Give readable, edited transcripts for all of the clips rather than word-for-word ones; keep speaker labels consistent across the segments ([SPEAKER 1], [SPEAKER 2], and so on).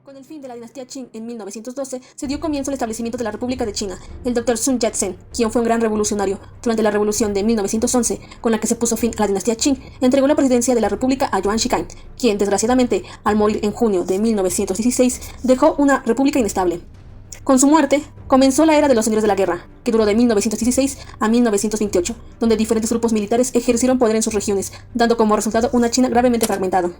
[SPEAKER 1] Con el fin de la dinastía Qing en 1912, se dio comienzo al establecimiento de la República de China. El Dr. Sun Yat-sen, quien fue un gran revolucionario durante la Revolución de 1911, con la que se puso fin a la dinastía Qing, entregó la presidencia de la República a Yuan Shikai, quien, desgraciadamente, al morir en junio de 1916, dejó una república inestable. Con su muerte, comenzó la era de los señores de la guerra, que duró de 1916 a 1928, donde diferentes grupos militares ejercieron poder en sus regiones, dando como resultado una China gravemente fragmentada.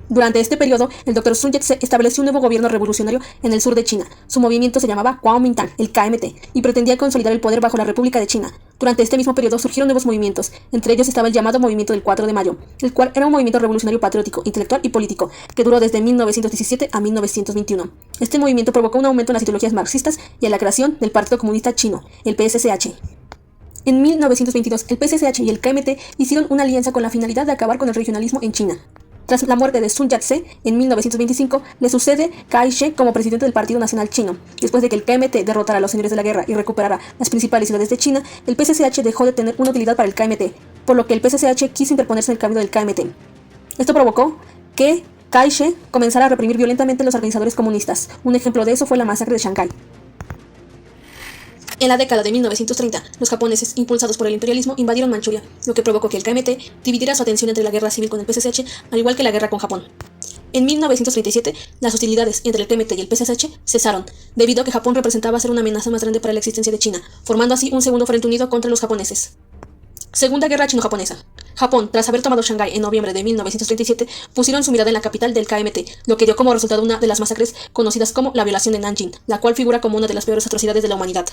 [SPEAKER 1] Durante este periodo, el Dr. Sun Yat-sen estableció un nuevo gobierno revolucionario en el sur de China. Su movimiento se llamaba Kuomintang, el KMT, y pretendía consolidar el poder bajo la República de China. Durante este mismo periodo surgieron nuevos movimientos, entre ellos estaba el llamado Movimiento del 4 de Mayo, el cual era un movimiento revolucionario patriótico, intelectual y político, que duró desde 1917 a 1921. Este movimiento provocó un aumento en las ideologías marxistas y en la creación del Partido Comunista Chino, el PSCH. En 1922, el PSCH y el KMT hicieron una alianza con la finalidad de acabar con el regionalismo en China. Tras la muerte de Sun Yat-sen, en 1925, le sucede Kai Shek como presidente del Partido Nacional Chino. Después de que el KMT derrotara a los señores de la guerra y recuperara las principales ciudades de China, el PSCH dejó de tener una utilidad para el KMT, por lo que el PSCH quiso interponerse en el camino del KMT. Esto provocó que Kai Shek comenzara a reprimir violentamente a los organizadores comunistas. Un ejemplo de eso fue la masacre de Shanghái. En la década de 1930, los japoneses, impulsados por el imperialismo, invadieron Manchuria, lo que provocó que el KMT dividiera su atención entre la guerra civil con el PSCH, al igual que la guerra con Japón. En 1937, las hostilidades entre el KMT y el PSCH cesaron, debido a que Japón representaba ser una amenaza más grande para la existencia de China, formando así un segundo frente unido contra los japoneses. Segunda Guerra Chino-Japonesa. Japón, tras haber tomado Shanghái en noviembre de 1937, pusieron su mirada en la capital del KMT, lo que dio como resultado una de las masacres conocidas como la violación de Nanjing, la cual figura como una de las peores atrocidades de la humanidad.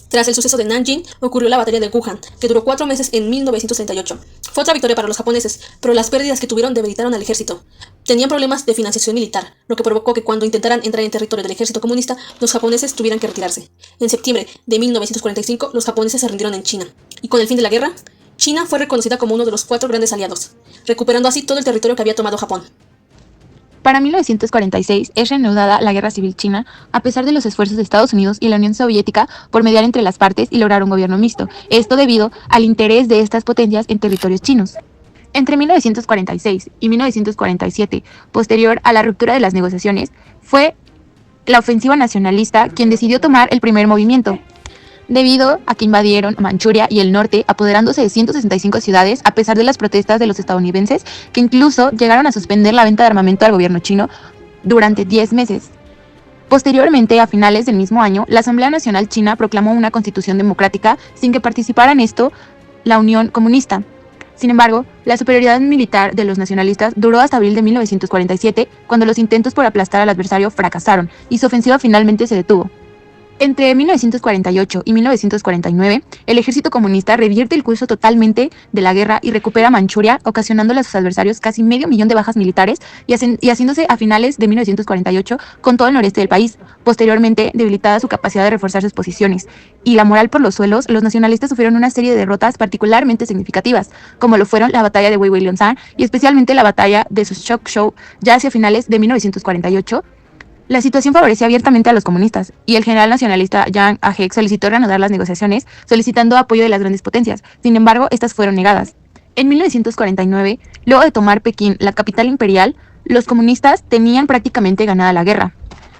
[SPEAKER 1] Tras el suceso de Nanjing, ocurrió la batalla de Wuhan, que duró 4 meses en 1938. Fue otra victoria para los japoneses, pero las pérdidas que tuvieron debilitaron al ejército. Tenían problemas de financiación militar, lo que provocó que cuando intentaran entrar en territorio del ejército comunista, los japoneses tuvieran que retirarse. En septiembre de 1945, los japoneses se rindieron en China. Y con el fin de la guerra, China fue reconocida como uno de los 4 grandes aliados, recuperando así todo el territorio que había tomado Japón.
[SPEAKER 2] Para 1946 es reanudada la Guerra Civil China, a pesar de los esfuerzos de Estados Unidos y la Unión Soviética por mediar entre las partes y lograr un gobierno mixto, esto debido al interés de estas potencias en territorios chinos. Entre 1946 y 1947, posterior a la ruptura de las negociaciones, fue la ofensiva nacionalista quien decidió tomar el primer movimiento, debido a que invadieron Manchuria y el norte, apoderándose de 165 ciudades a pesar de las protestas de los estadounidenses, que incluso llegaron a suspender la venta de armamento al gobierno chino durante 10 meses. Posteriormente, a finales del mismo año, la Asamblea Nacional China proclamó una constitución democrática sin que participara en esto la Unión Comunista. Sin embargo, la superioridad militar de los nacionalistas duró hasta abril de 1947, cuando los intentos por aplastar al adversario fracasaron y su ofensiva finalmente se detuvo. Entre 1948 y 1949, el ejército comunista revierte el curso totalmente de la guerra y recupera Manchuria, ocasionándole a sus adversarios casi 500.000 de bajas militares y haciéndose a finales de 1948 con todo el noreste del país. Posteriormente, debilitada su capacidad de reforzar sus posiciones y la moral por los suelos, los nacionalistas sufrieron una serie de derrotas particularmente significativas, como lo fueron la batalla de Wei-Wei-Leung-san y especialmente la batalla de Sushoku ya hacia finales de 1948. La situación favorecía abiertamente a los comunistas, y el general nacionalista Yang Ahek solicitó reanudar las negociaciones, solicitando apoyo de las grandes potencias. Sin embargo, estas fueron negadas. En 1949, luego de tomar Pekín, la capital imperial, los comunistas tenían prácticamente ganada la guerra.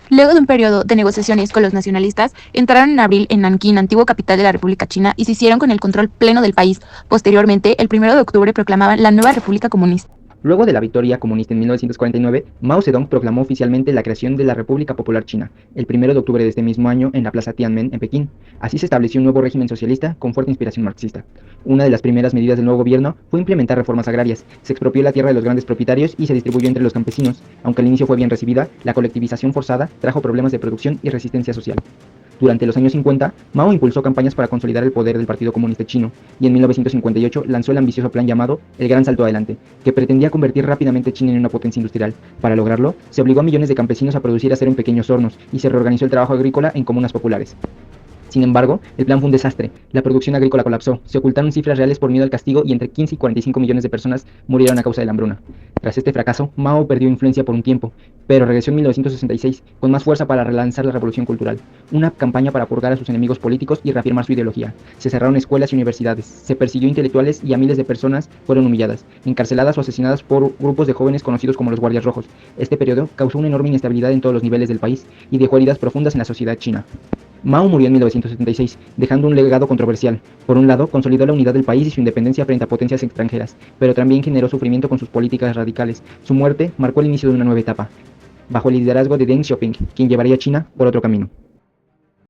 [SPEAKER 2] Luego de un periodo de negociaciones con los nacionalistas, entraron en abril en Nankín, antigua capital de la República China, y se hicieron con el control pleno del país. Posteriormente, el 1 de octubre proclamaban la nueva República Comunista.
[SPEAKER 3] Luego de la victoria comunista en 1949, Mao Zedong proclamó oficialmente la creación de la República Popular China, el 1 de octubre de este mismo año en la Plaza Tiananmen en Pekín. Así se estableció un nuevo régimen socialista con fuerte inspiración marxista. Una de las primeras medidas del nuevo gobierno fue implementar reformas agrarias. Se expropió la tierra de los grandes propietarios y se distribuyó entre los campesinos. Aunque al inicio fue bien recibida, la colectivización forzada trajo problemas de producción y resistencia social. Durante los años 50, Mao impulsó campañas para consolidar el poder del Partido Comunista Chino, y en 1958 lanzó el ambicioso plan llamado El Gran Salto Adelante, que pretendía convertir rápidamente China en una potencia industrial. Para lograrlo, se obligó a millones de campesinos a producir acero en pequeños hornos, y se reorganizó el trabajo agrícola en comunas populares. Sin embargo, el plan fue un desastre. La producción agrícola colapsó, se ocultaron cifras reales por miedo al castigo y entre 15 y 45 millones de personas murieron a causa de la hambruna. Tras este fracaso, Mao perdió influencia por un tiempo, pero regresó en 1966 con más fuerza para relanzar la revolución cultural, una campaña para purgar a sus enemigos políticos y reafirmar su ideología. Se cerraron escuelas y universidades, se persiguió intelectuales y a miles de personas fueron humilladas, encarceladas o asesinadas por grupos de jóvenes conocidos como los Guardias Rojos. Este periodo causó una enorme inestabilidad en todos los niveles del país y dejó heridas profundas en la sociedad china. Mao murió en 1976, dejando un legado controversial. Por un lado, consolidó la unidad del país y su independencia frente a potencias extranjeras, pero también generó sufrimiento con sus políticas radicales. Su muerte marcó el inicio de una nueva etapa, bajo el liderazgo de Deng Xiaoping, quien llevaría a China por otro camino.